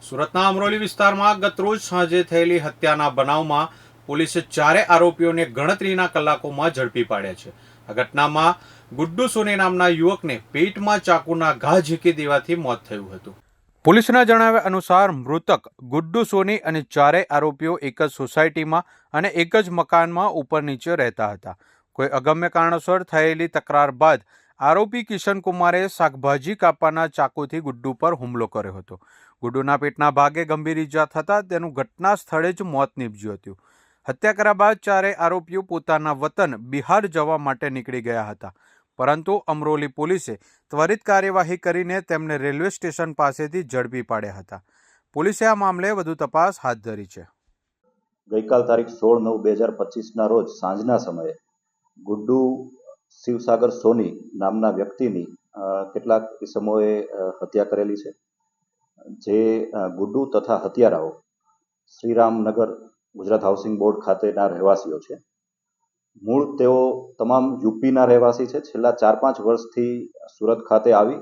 સુરતના અમરોલી વિસ્તારમાં ગતરોજ સાંજે થયેલી હત્યાના બનાવમાં પોલીસે ચારે આરોપીઓને ગણતરીના કલાકોમાં ઝડપી પાડ્યા છે. આ ઘટનામાં ગુડ્ડુ સોની નામના યુવકને પેટમાં ચાકુના ઘા ઝીકી દેવાથી મોત થયું હતું. પોલીસના જણાવ્યા અનુસાર મૃતક ગુડ્ડુ સોની અને ચારેય આરોપીઓ એક જ સોસાયટીમાં અને એક જ મકાનમાં ઉપર નીચે રહેતા હતા. કોઈ અગમ્ય કારણોસર થયેલી તકરાર બાદ આરોપી કિશનકુમારે શાકભાજી કાપવાના ચાકુથી ગુડ્ડુ પર હુમલો કર્યો હતો. ગુડ્ડુના પેટના ભાગે ગંભીર ઈજા થતાં તેનું ઘટના સ્થળે જ મોત નીપજ્યું હતું. હત્યા કર્યા બાદ ચારેય આરોપીઓ પોતાના વતન બિહાર જવા માટે નીકળી ગયા હતા, પરંતુ અમરોલી પોલીસે ત્વરિત કાર્યવાહી કરીને તેમને રેલવે સ્ટેશન પાસેથી ઝડપી પાડ્યા હતા. પોલીસે આ મામલે વધુ તપાસ હાથ ધરી છે. ગઈકાલ તારીખ 16/9/2025ના રોજ સાંજના સમયે ગુડ્ડુ શિવસાગર સોની નામના વ્યક્તિની કેટલાક ઇસમોએ હત્યા કરેલી છે. જે ગુડ્ડુ તથા હત્યારાઓ શ્રીરામનગર ગુજરાત હાઉસિંગ બોર્ડ ખાતેના રહેવાસીઓ છે. મૂળ તેઓ તમામ યુપીના રહેવાસી છે. છેલ્લા 4-5 વર્ષથી સુરત ખાતે આવી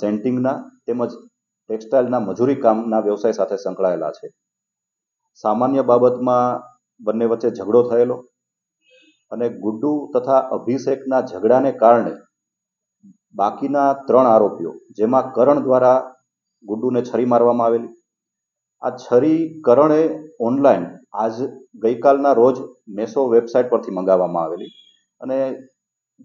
સેન્ટિંગના તેમજ ટેક્સટાઇલના મજૂરી કામના વ્યવસાય સાથે સંકળાયેલા છે. સામાન્ય બાબતમાં બંને વચ્ચે ઝઘડો થયેલો અને ગુડ્ડુ તથા અભિષેકના ઝઘડાને કારણે બાકીના 3 આરોપીઓ, જેમાં કરણ દ્વારા ગુડ્ડુને છરી મારવામાં આવેલી. આ છરી કરણે ઓનલાઈન ગઈકાલના રોજ મેસો વેબસાઇટ પરથી મંગાવવામાં આવેલી અને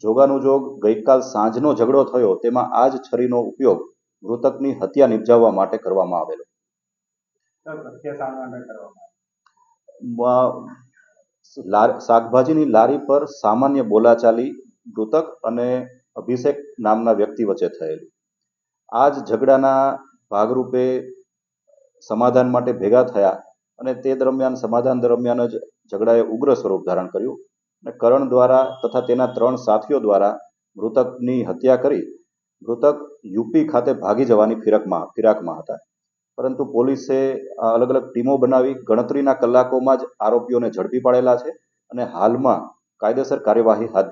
જોગાનું જોગ ગઈકાલ સાંજનો ઝઘડો થયો તેમાં આ જ છરીનો ઉપયોગ મૃતકની હત્યા નિપજાવવા માટે કરવામાં આવેલો. શાકભાજીની લારી પર સામાન્ય બોલાચાલી મૃતક અને અભિષેક નામના વ્યક્તિ વચ્ચે થયેલી. આ જ ઝઘડાના ભાગરૂપે સમાધાન માટે ભેગા થયા અને તે દરમિયાન સમાધાન દરમિયાન જ ઝઘડાએ ઉગ્ર સ્વરૂપ ધારણ કર્યું અને કરણ દ્વારા તથા તેના 3 સાથીઓ દ્વારા મૃતકની હત્યા કરી મૃતક યુપી ખાતે ભાગી જવાની ફિરાકમાં હતા. પરંતુ પોલીસે અલગ અલગ ટીમો બનાવી ગણતરીના કલાકોમાં જ આરોપીઓને ઝડપી પાડેલા છે અને હાલમાં કાયદેસર કાર્યવાહી હાથ